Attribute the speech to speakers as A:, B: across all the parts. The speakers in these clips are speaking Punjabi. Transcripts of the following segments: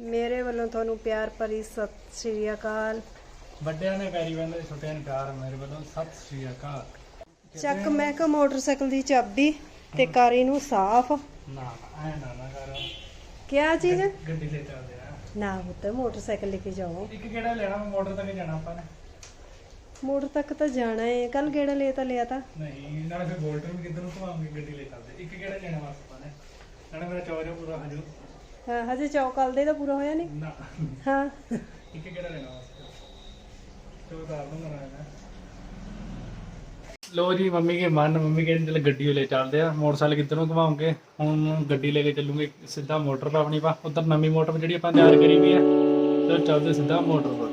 A: मेरे वालों थानू प्यार भरी सत श्री अकाल।
B: ਵੱਡਿਆਂ ਨੇ ਪੈਰੀ ਬੰਦੇ ਛੋਟਿਆਂ ਨੂੰ ਪਿਆਰ ਮੇਰੇ ਵੱਲੋਂ ਸਤਿ ਸ੍ਰੀ ਅਕਾਲ।
A: ਚੱਕ ਮੈਂ ਕਿਹਾ ਮੋਟਰਸਾਈਕਲ ਦੀ ਚਾਬੀ ਤੇ ਕਰ ਇਹਨੂੰ ਸਾਫ਼।
B: ਨਾ ਐ ਨਾ ਕਰ
A: क्या चीज
B: ਗੱਡੀ ਲੈ ਚੱਲਦੇ ਆ
A: ना पुत्र मोटरसाइकिल लेके जाओ।
B: ਇੱਕ ਕਿਹੜਾ ਲੈਣਾ ਮੋਟਰ ਤੱਕ ਜਾਣਾ ਆਪਾਂ ਨੇ
A: मोटर तक तो जाना है कल गेड़ा लिया था
B: ਨਹੀਂ ਨਾਲੇ ਫਿਰ ਬੋਲਟਰ ਵੀ ਕਿੱਧਰ ਨੂੰ ਘੁਮਾਉਂਗੇ ਗੱਡੀ ਲੈ ਚੱਲਦੇ ਇੱਕ ਕਿਹੜਾ ਲੈਣਾ ਬਸ ਆਪਾਂ ਨੇ ਨਾਲੇ ਮੇਰਾ ਚੌਰਾ ਪੂਰਾ ਹੋ ਜਾਊ।
A: हाँ हजे चौकल दे तो पूरा होया नहीं।
B: ਨਾ
A: हाँ
B: ਇੱਕ ਕਿਹੜਾ ਲੈਣਾ ਬਸ तो उतार दूंगा मैं। लो जी मम्मी के मन मम्मी कहते चल गड्डी ले चलते हैं मोटरसाइकिल किधरों घुमाओगे हूँ गड्डी लेके चलूंगे सीधा मोटर पर अपनी पा उधर नवी मोटर पर जी आप तैयार करी हुई है तो चलते सीधा मोटर पर।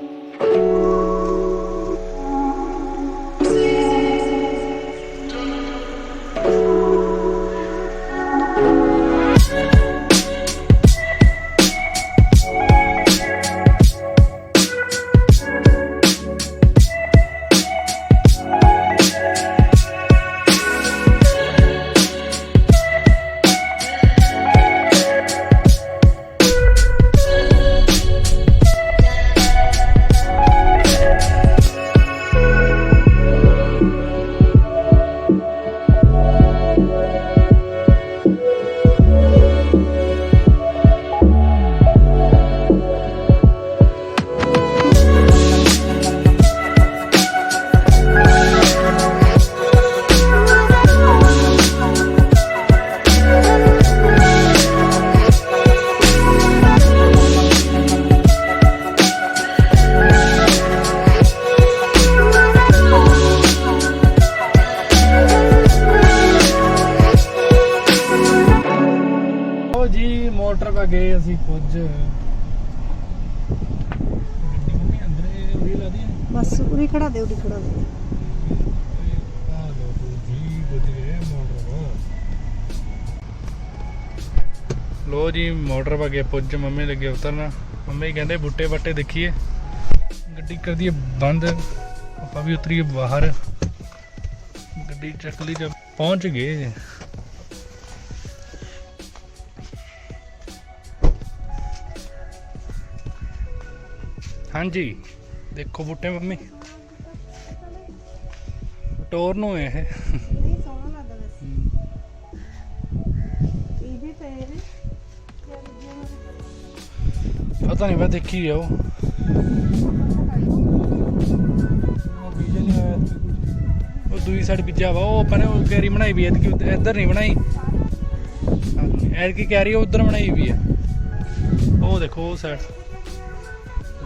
B: मोटर पर गए असी कुछ
A: बस उरी खड़ा दे उरी खड़ा दे।
B: लो जी मोटर पर गए पुज मम्मी लगे उतरना मम्मी कहते बूटे बाटे देखिए गड्डी कर दिए बंद आप भी उतरिए बाहर गड्डी चक ली जब पहुंच गए। हाँ जी देखो बूटे मम्मी टोर नु है
A: नहीं सोना लगदा वैसे ये भी पे है क्या
B: पता नहीं मैं देखी जाओ वो दूसरी साइड बीजा वा वो अपने क्यारी बनाई भी है इधर नहीं बनाई ऐतकी क्यारी उधर बनाई भी है वो देखो वो साइड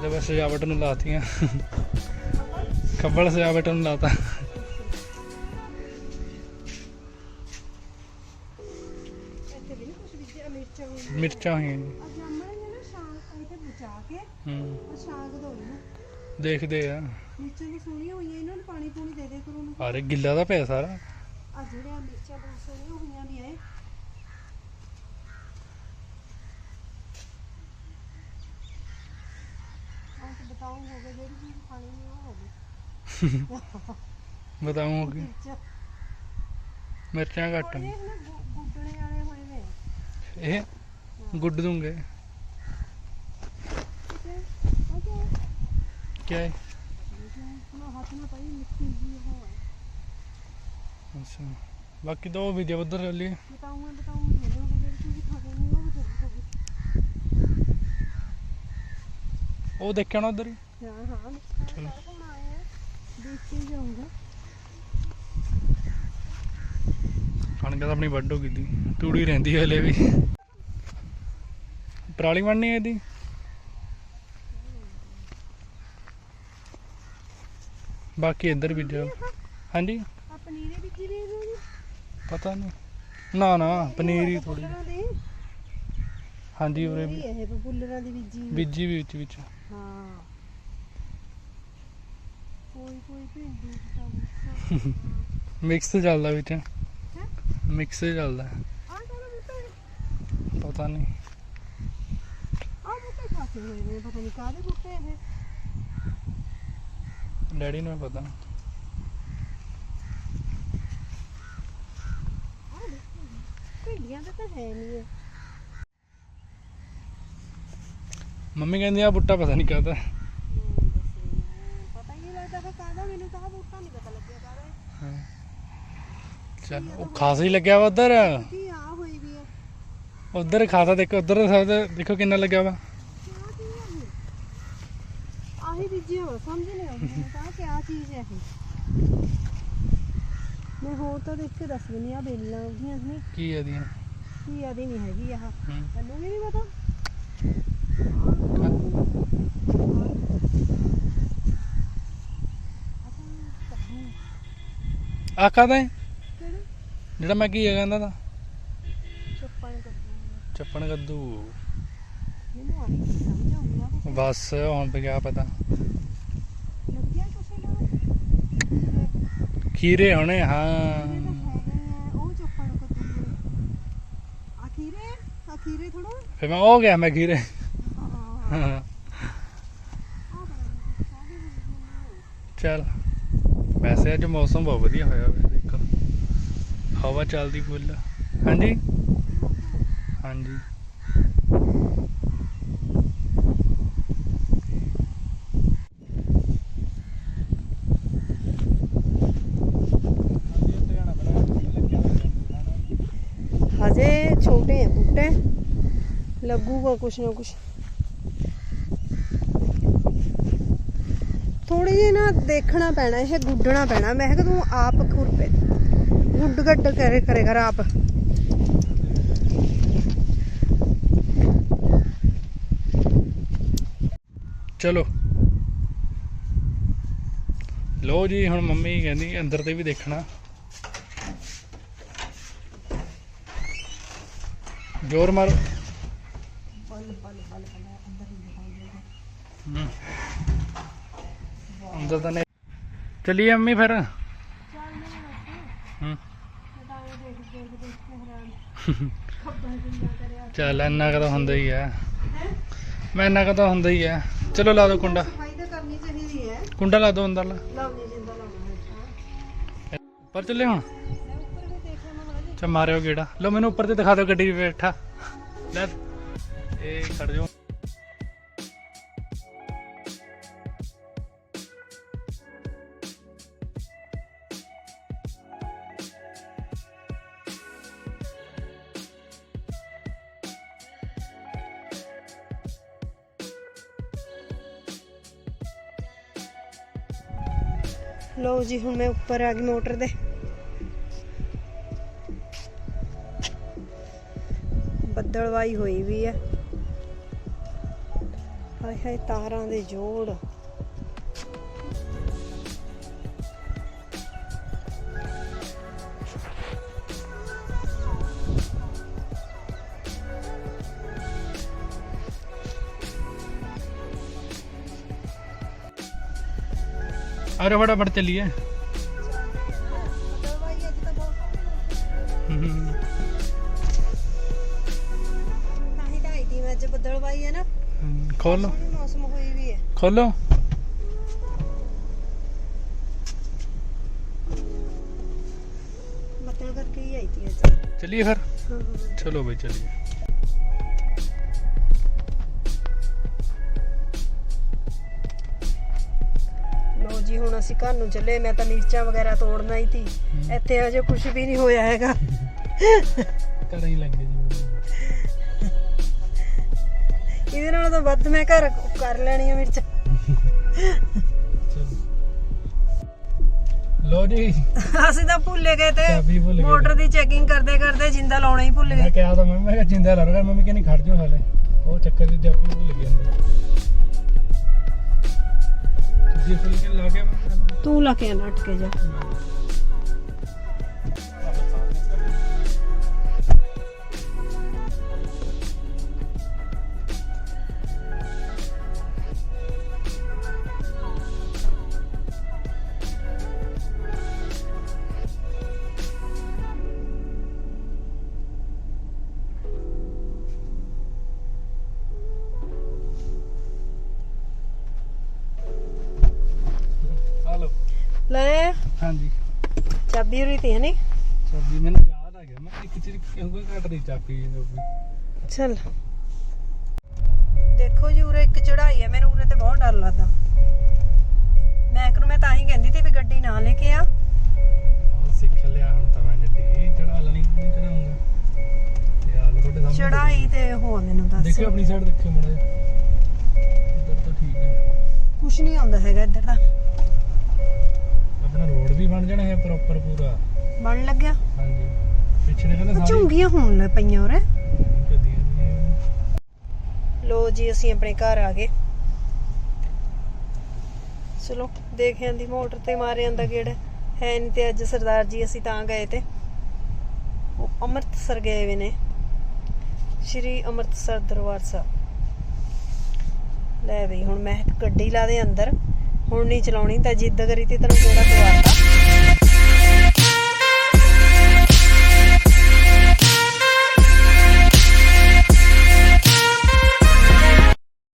B: बस सजावट नूं लातियां खब्बल सजावट नूं लाता मिर्चा हुई देखते हैं अरे गिला दा पे सारा बताऊं होगी मिर्चा घट ये गुड दूंगे क्या है अच्छा बाकी दो भी दे उधर लिए वो देखे ना उधर ही चलो कणक तो अपनी वड्ड हो गई थी तूड़ी रही हले भी पराली बननी है यदि बाकी इधर बीजा हाँ जी पता नहीं ना ना पनीरी थोड़ी हाँ जी उरे भी बीजी भी विच मिक्स चलता बिच मिक्स चलता पता नहीं डैडी ने पता ਮੰਮੀ ਕਹਿੰਦੀ ਆ ਬੂਟਾ ਪਤਾ ਨਹੀਂ ਕਾਹਦਾ।
A: ਪਤਾ ਹੀ ਨਹੀਂ ਲੱਗਦਾ ਕਿ ਕਾਹਦਾ, ਮੈਨੂੰ ਤਾਂ ਬੂਟਾ ਨਹੀਂ ਪਤਾ ਲੱਗਿਆ ਕਾਹਦਾ।
B: ਚੱਲ ਉਹ ਖਾਸਾ ਹੀ ਲੱਗਿਆ ਵਾ ਉਧਰ।
A: ਕੀ ਆ ਹੋਈ ਵੀ ਹੈ
B: ਉਧਰ ਖਾਸਾ ਦੇਖੋ, ਉਧਰ ਦੇਖੋ ਕਿੰਨਾ ਲੱਗਿਆ ਵਾ।
A: ਆਹੀ ਬੀਜਿਆ ਵਾ, ਸਮਝ ਨਹੀਂ ਆਉਂਦੀ ਤਾਂ ਕਿਆ ਚੀਜ਼ ਹੈ ਇਹ। ਮੈਂ ਹੋਰ ਤਾਂ ਦੇਖ ਕੇ ਦੱਸ ਦਿੰਦੀ ਆ, ਬੇਲਾਂ ਉਹਦੀਆਂ ਨਹੀਂ
B: ਕੀ ਇਹਦੀਆਂ
A: ਕੀ ਆਦੀ ਨਹੀਂ ਹੈਗੀ ਆਹ, ਮੈਨੂੰ ਵੀ ਨਹੀਂ ਪਤਾ।
B: ਆ ਕਾਹਦਾ ਹੈ
A: ਕਿਹੜਾ?
B: ਜਿਹੜਾ ਮੈਂ ਕੀ ਕਹਿੰਦਾ ਤਾਂ
A: ਚੱਪਣ ਕੱਦੂ।
B: ਚੱਪਣ ਕੱਦੂ।
A: ਮੈਨੂੰ ਆਹੀ ਸਮਝ ਆਉਂਦਾ
B: ਬਸ ਹੁਣ ਵੀ ਕਿਆ ਪਤਾ।
A: ਲੱਗਿਆ ਕੁਛ ਨਾ
B: ਖੀਰੇ ਹੋਣੇ। ਹਾਂ
A: ਉਹ ਚੱਪਣ ਕੱਦੂ ਅਖੀਰੇ ਥੋੜਾ
B: ਫਿਰ ਮੈਂ ਹੋ ਗਿਆ, ਮੈਂ ਖੀਰੇ।
A: ਹਾਂ
B: ਚੱਲ ਵੈਸੇ ਅੱਜ ਮੌਸਮ ਬਹੁਤ ਵਧੀਆ ਹੋਇਆ ਵਾ, ਦੇਖੋ ਹਵਾ ਚੱਲਦੀ ਫੁੱਲ। ਹਾਂਜੀ ਹਾਂਜੀ
A: ਹਜੇ ਛੋਟੇ ਆ ਬੂਟੇ, ਲੱਗੂਗਾ ਕੁਛ ਨਾ ਕੁਛ। ਥੋੜੀ ਜਿਹੀ ਨਾ ਦੇਖਣਾ ਪੈਣਾ, ਇਹ ਗੁੱਡਣਾ ਪੈਣਾ। ਮੈਂ ਕਿਹਾ ਤੂੰ ਆਪ ਖੁਰਪੇ ਗੁੱਡ ਗੱਡ ਕਰੇ ਕਰ ਆਪ।
B: ਚਲੋ ਲੋ ਜੀ, ਹੁਣ ਮੰਮੀ ਕਹਿੰਦੀ ਅੰਦਰ ਤੇ ਵੀ ਦੇਖਣਾ। ਜ਼ੋਰ ਮਾਰੋ। ਅੰਦਰ ਤਾਂ ਨਹੀਂ। ਚਲੀਏ ਮੰਮੀ ਫਿਰ। ਚੱਲ ਇੰਨਾ ਕੁ ਤਾਂ ਹੁੰਦਾ ਹੀ ਆ, ਮੈਂ ਇੰਨਾ ਕੁ ਤਾਂ ਹੁੰਦਾ ਹੀ ਆ। ਚਲੋ ਲਾ ਦੋ ਕੁੰਡਾ,
A: ਕਰਨੀ ਚਾਹੀਦੀ ਹੈ।
B: ਕੁੰਡਾ ਲਾ ਦੋ ਅੰਦਰ ਲਾ।
A: ਲਾਉਣੀ ਜਿੰਦਾ ਲਾਉਣਾ
B: ਪਰ ਚੱਲੇ ਹੁਣ।
A: ਉੱਪਰ ਵੀ ਦੇਖ ਲੈਣਾ ਬੜਾ।
B: ਚਾ ਮਾਰਿਓ ਗੇੜਾ। ਲੋ ਮੈਨੂੰ ਉੱਪਰ ਤੇ ਦਿਖਾ ਦਿਓ, ਗੱਡੀ 'ਚ ਬੈਠਾ। ਲੈ ਇਹ ਖੜ ਜਾਓ।
A: ਲਓ ਜੀ, ਹੁਣ ਮੈਂ ਉੱਪਰ ਆ ਗਈ ਮੋਟਰ ਦੇ। ਬੱਦਲਵਾਈ ਹੋਈ ਵੀ ਹੈ। ਹਾਏ ਹਾਏ ਤਾਰਾਂ ਦੇ ਜੋੜ।
B: अरे फटाफट चलिए।
A: ਬੱਦਲਵਾਈ ਹੈ ਨਾ।
B: खोलो
A: ਮੌਸਮ ਹੋਈ ਵੀ ਹੈ।
B: खोलो।
A: ਬੱਦਲ ਕਰਕੇ ਹੀ ਆਈ थी ਅੱਜ।
B: चलिए फिर। चलो भाई चलिए।
A: ਲੋ ਜੀ, ਹੁਣ ਅਸੀਂ ਘਰ ਨੂੰ ਚੱਲੇ। ਮੈਂ ਤਾਂ ਮਿਰਚਾਂ ਵਗੈਰਾ ਤੋੜਨਾ ਹੀ ਸੀ। ਇੱਥੇ ਅਜੇ ਕੁਝ ਵੀ ਨਹੀਂ ਹੋਇਆ ਹੈਗਾ।
B: ਘਰ ਹੀ ਲੱਗ ਗਏ ਜੀ।
A: ਇਹਦੇ ਨਾਲ ਤਾਂ ਵੱਧ ਮੈਂ ਘਰ ਕਰ ਲੈਣੀ ਆ ਮਿਰਚ।
B: ਲੋ ਜੀ,
A: ਅਸੀਂ ਤਾਂ ਭੁੱਲੇ ਗਏ ਤੇ
B: ਚਾਬੀ ਭੁੱਲ ਗਏ।
A: ਮੋਟਰ ਦੀ ਚੈਕਿੰਗ ਕਰਦੇ ਕਰਦੇ ਜਿੰਦਾ ਲਾਉਣਾ ਹੀ ਭੁੱਲ
B: ਮੈਂ
A: ਗਏ।
B: ਕਿਹਾ ਤਾਂ ਮੈਂ ਕਿਹਾ ਜਿੰਦਾ ਲਾ ਰਿਹਾ। ਮੰਮੀ ਕਹਿੰਦੀ ਖੜ ਜਾਓ ਹਾਲੇ, ਉਹ ਚੱਕਰ ਦੇ ਆਪਣੀ ਭੁੱਲ ਗਏ ਅੰਦਰ। ਤੁਸੀਂ ਫੁੱਲ ਕੇ ਲਾ ਕੇ
A: ਤੂੰ ਲਾ ਕੇ ਨਾ ਅਟਕੇ ਜਾ। ਲੈ
B: ਹਾਂਜੀ
A: ਚਾਬੀ ਉਰੀ ਤੀ ਹੈ ਨੀ।
B: ਚਾਬੀ ਮੈਨੂੰ ਯਾਦ ਆ ਗਿਆ। ਮੈਂ ਇੱਕ ਚੀਜ਼ ਕਿਉਂ ਘੱਟ ਦੀ ਚਾਬੀ।
A: ਚਲ ਦੇਖੋ ਜੀ, ਉਰੇ ਇੱਕ ਚੜਾਈ ਹੈ, ਮੈਨੂੰ ਉਹਨੇ ਤੇ ਬਹੁਤ ਡਰ ਲੱਗਦਾ। ਮੈਂ ਤਾਂ ਹੀ ਕਹਿੰਦੀ ਤੀ ਵੀ ਗੱਡੀ ਨਾ ਲੈ ਕੇ ਆ।
B: ਸਿੱਖ ਲਿਆ ਹੁਣ ਤਾਂ ਮੈਂ ਗੱਡੀ ਚੜਾ ਲੈਣੀ, ਨਹੀਂ ਚੜਾਉਂਗਾ ਯਾਰ ਤੁਹਾਡੇ ਸਾਹਮਣੇ
A: ਚੜਾਈ ਤੇ ਹੋ ਮੈਨੂੰ ਦੱਸ।
B: ਦੇਖਿਓ ਆਪਣੀ ਸਾਈਡ ਦੇਖਿਓ ਮੜਾ, ਇੱਧਰ ਤਾਂ ਠੀਕ ਹੈ,
A: ਕੁਛ ਨਹੀਂ ਆਉਂਦਾ ਹੈਗਾ ਇੱਧਰ ਤਾਂ।
B: ਆਪਣਾ ਰੋਡ ਵੀ ਬਣ ਜਾਣਾ ਹੈ ਪ੍ਰੋਪਰ ਪੂਰਾ
A: ਬਣ ਲੱਗਿਆ।
B: ਹਾਂਜੀ ਪਿਛਲੇ ਕਹਿੰਦੇ
A: ਝੁੰਗੀਆਂ ਹੋਣ ਲੱਗ ਪਈਆਂ ਉਰੇ।
B: ਕਦੀ
A: ਲੋ ਜੀ ਅਸੀਂ ਆਪਣੇ ਘਰ ਆ ਗਏ। ਚਲੋ ਦੇਖ ਆਂਦੀ ਮੋਟਰ ਤੇ ਮਾਰੇ ਆਂਦਾ ਗੇੜ ਹੈ ਨਹੀਂ ਤੇ ਅੱਜ ਸਰਦਾਰ ਜੀ ਅਸੀਂ ਤਾਂ ਗਏ ਤੇ ਉਹ ਅੰਮ੍ਰਿਤਸਰ ਗਏ ਵੇ ਨੇ, ਸ਼੍ਰੀ ਅੰਮ੍ਰਿਤਸਰ ਦਰਬਾਰ ਸਾਹਿਬ। ਲੈ ਬਈ ਹੁਣ ਮੈਂ ਗੱਡੀ ਲਾ ਦੇ ਅੰਦਰ, ਹੁਣ ਨਹੀਂ ਚਲਾਉਣੀ ਤਾਂ ਜਿੱਦ ਕਰੀ ਤੇ ਤੈਨੂੰ ਕਿਹੜਾ ਦਵਾਤਾ।